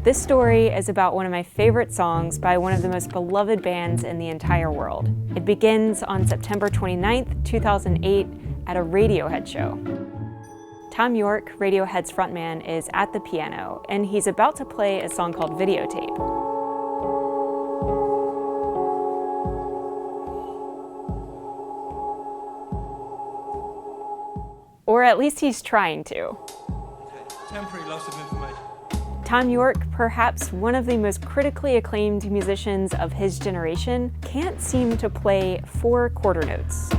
This story is about one of my favorite songs by one of the most beloved bands in the entire world. It begins on September 29th, 2008 at a Radiohead show. Thom Yorke, Radiohead's frontman, is at the piano, and he's about to play a song called Videotape. Or at least he's trying to. Temporary loss of information. Thom Yorke, perhaps one of the most critically acclaimed musicians of his generation, can't seem to play 4 quarter notes.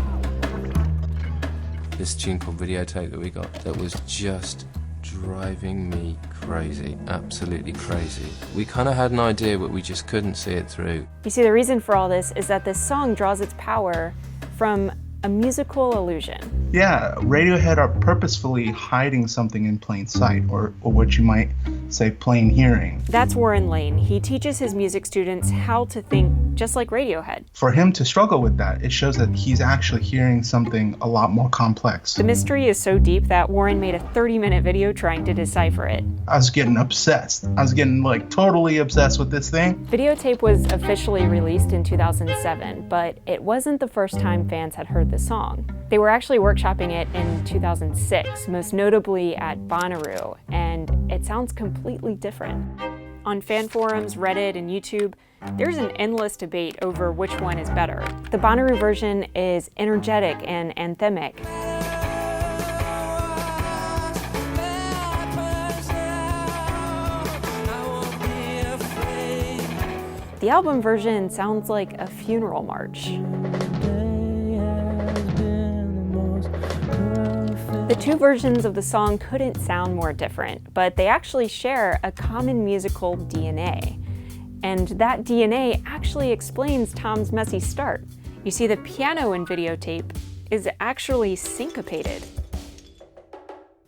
This tune called Videotape that we got that was just driving me crazy, absolutely crazy. We kind of had an idea, but we just couldn't see it through. You see, the reason for all this is that this song draws its power from a musical illusion. Yeah, Radiohead are purposefully hiding something in plain sight, or what you might say plain hearing. That's Warren Lane. He teaches his music students how to think just like Radiohead. For him to struggle with that, it shows that he's actually hearing something a lot more complex. The mystery is so deep that Warren made a 30-minute video trying to decipher it. I was getting obsessed. I was getting totally obsessed with this thing. Videotape was officially released in 2007, but it wasn't the first time fans had heard the song. They were actually workshopping it in 2006, most notably at Bonnaroo, and it sounds completely different. On fan forums, Reddit, and YouTube, there's an endless debate over which one is better. The Bonnaroo version is energetic and anthemic. The album version sounds like a funeral march. The 2 versions of the song couldn't sound more different, but they actually share a common musical DNA. And that DNA actually explains Thom's messy start. You see, the piano in Videotape is actually syncopated.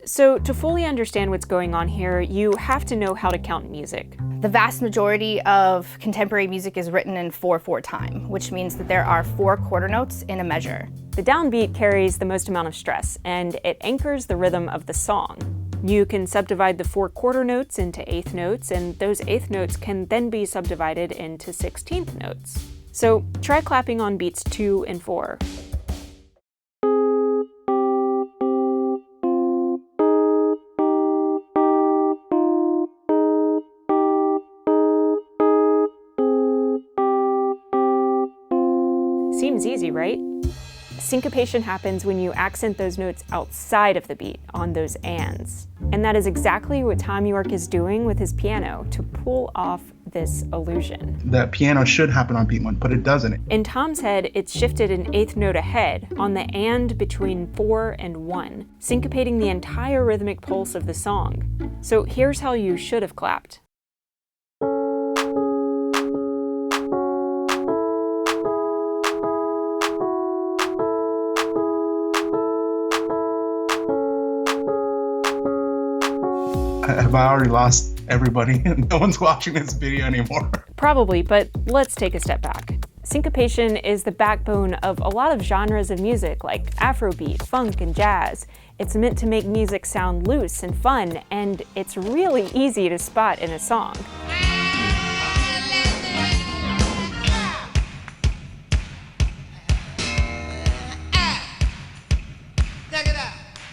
So to fully understand what's going on here, you have to know how to count music. The vast majority of contemporary music is written in 4/4 time, which means that there are 4 quarter notes in a measure. The downbeat carries the most amount of stress, and it anchors the rhythm of the song. You can subdivide the 4 quarter notes into 1/8 notes, and those 1/8 notes can then be subdivided into 16th notes. So try clapping on beats 2 and 4. Seems easy, right? Syncopation happens when you accent those notes outside of the beat, on those ands. And that is exactly what Thom Yorke is doing with his piano to pull off this illusion. That piano should happen on beat 1, but it doesn't. In Thom's head, it's shifted an 1/8 note ahead on the and between 4 and 1, syncopating the entire rhythmic pulse of the song. So here's how you should have clapped. Have I already lost everybody? No one's watching this video anymore. Probably, but let's take a step back. Syncopation is the backbone of a lot of genres of music like Afrobeat, funk, and jazz. It's meant to make music sound loose and fun, and it's really easy to spot in a song.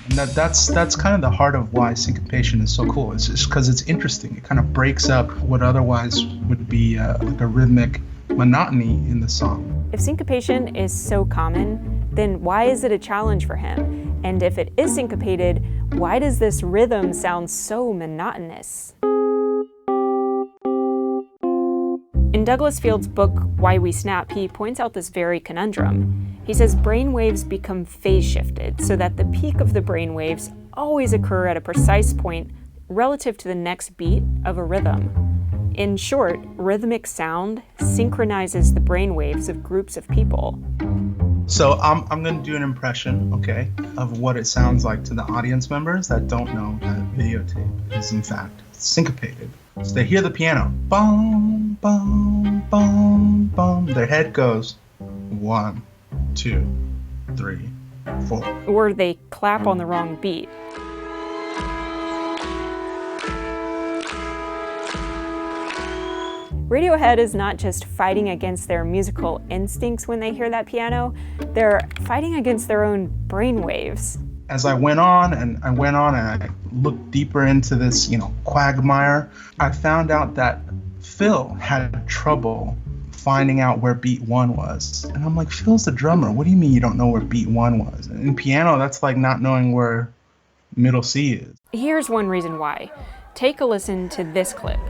And that's kind of the heart of why syncopation is so cool. It's just because it's interesting. It kind of breaks up what otherwise would be like a rhythmic monotony in the song. If syncopation is so common, then why is it a challenge for him? And if it is syncopated, why does this rhythm sound so monotonous? In Douglas Field's book, Why We Snap, he points out this very conundrum. He says brain waves become phase shifted so that the peak of the brain waves always occur at a precise point relative to the next beat of a rhythm. In short, rhythmic sound synchronizes the brain waves of groups of people. So I'm going to do an impression, okay, of what it sounds like to the audience members that don't know that Videotape is in fact syncopated. So they hear the piano, boom, boom, boom, boom. Their head goes 1, 2, 3, 4. Or they clap on the wrong beat. Radiohead is not just fighting against their musical instincts when they hear that piano, they're fighting against their own brainwaves. As I went on and I looked deeper into this, quagmire, I found out that Phil had trouble finding out where beat 1 was. And I'm like, Phil's the drummer. What do you mean you don't know where beat 1 was? And in piano, that's like not knowing where middle C is. Here's one reason why. Take a listen to this clip.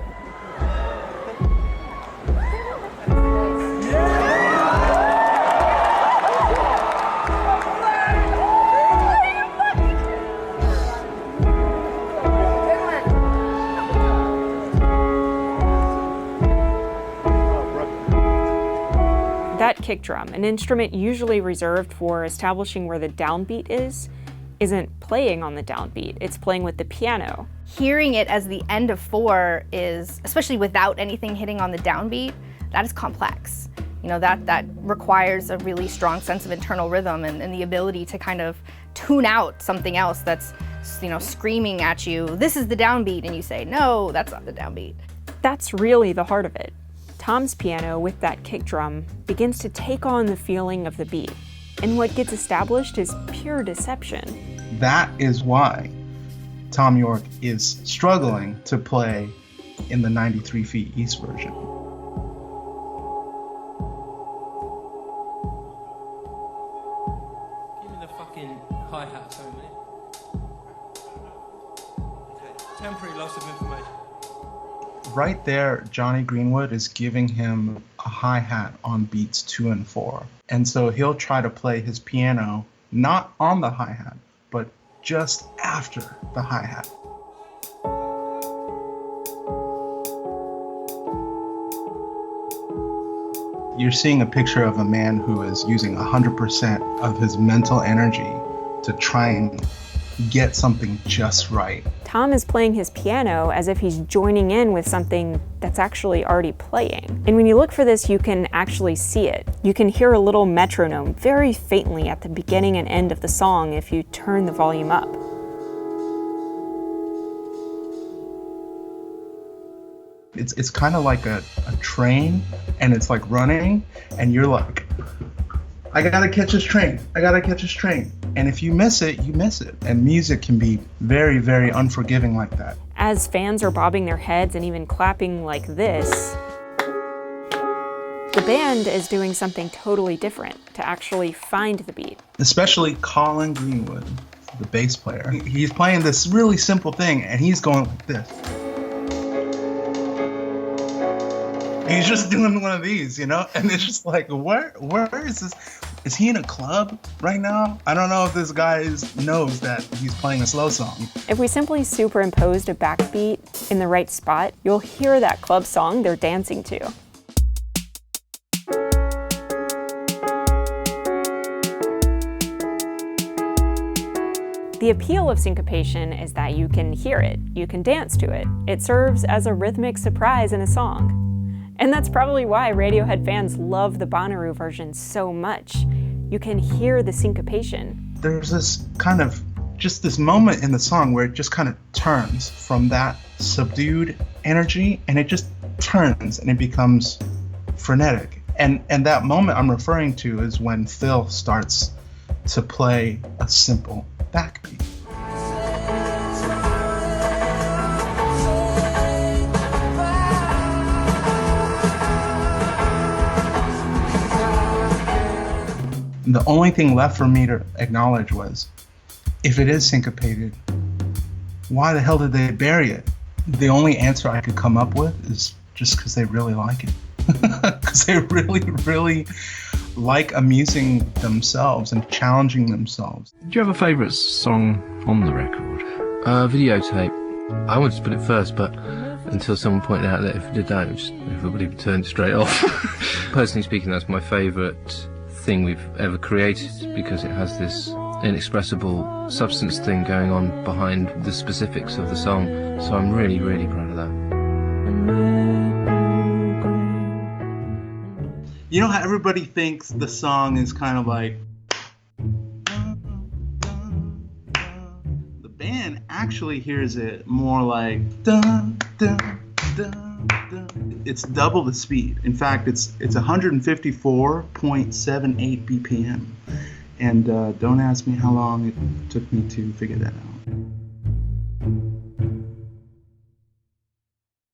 That kick drum, an instrument usually reserved for establishing where the downbeat is, isn't playing on the downbeat, it's playing with the piano. Hearing it as the end of 4 is, especially without anything hitting on the downbeat, that is complex. That requires a really strong sense of internal rhythm and the ability to kind of tune out something else that's, screaming at you, this is the downbeat, and you say, no, that's not the downbeat. That's really the heart of it. Tom's piano, with that kick drum, begins to take on the feeling of the beat. And what gets established is pure deception. That is why Thom Yorke is struggling to play in the 93 Feet East version. Give me the fucking hi-hat for a minute. Okay. Temporary loss of information. Right there, Jonny Greenwood is giving him a hi-hat on beats 2 and 4. And so he'll try to play his piano not on the hi-hat, but just after the hi-hat. You're seeing a picture of a man who is using 100% of his mental energy to try and get something just right. Tom is playing his piano as if he's joining in with something that's actually already playing. And when you look for this, you can actually see it. You can hear a little metronome very faintly at the beginning and end of the song if you turn the volume up. It's kind of like a train, and it's like running, and you're like, I gotta catch this train. I gotta catch this train. And if you miss it, you miss it. And music can be very, very unforgiving like that. As fans are bobbing their heads and even clapping like this, the band is doing something totally different to actually find the beat. Especially Colin Greenwood, the bass player. He's playing this really simple thing, and he's going like this. He's just doing one of these, and it's just like, where is this? Is he in a club right now? I don't know if this guy knows that he's playing a slow song. If we simply superimposed a backbeat in the right spot, you'll hear that club song they're dancing to. The appeal of syncopation is that you can hear it, you can dance to it. It serves as a rhythmic surprise in a song. And that's probably why Radiohead fans love the Bonnaroo version so much. You can hear the syncopation. There's this kind of, just this moment in the song where it just kind of turns from that subdued energy, and it just turns and it becomes frenetic. And that moment I'm referring to is when Phil starts to play a simple backbeat. The only thing left for me to acknowledge was, if it is syncopated, why the hell did they bury it? The only answer I could come up with is just because they really like it. Because they really, really like amusing themselves and challenging themselves. Do you have a favourite song on the record? Videotape. I wanted to put it first, but until someone pointed out that if it did that, everybody would turn straight off. Personally speaking, that's my favourite thing we've ever created, because it has this inexpressible substance thing going on behind the specifics of the song. So I'm really, really proud of that. You know how everybody thinks the song is kind of like, the band actually hears it more like dun dun dun It's double the speed. In fact, it's 154.78 BPM. And don't ask me how long it took me to figure that out.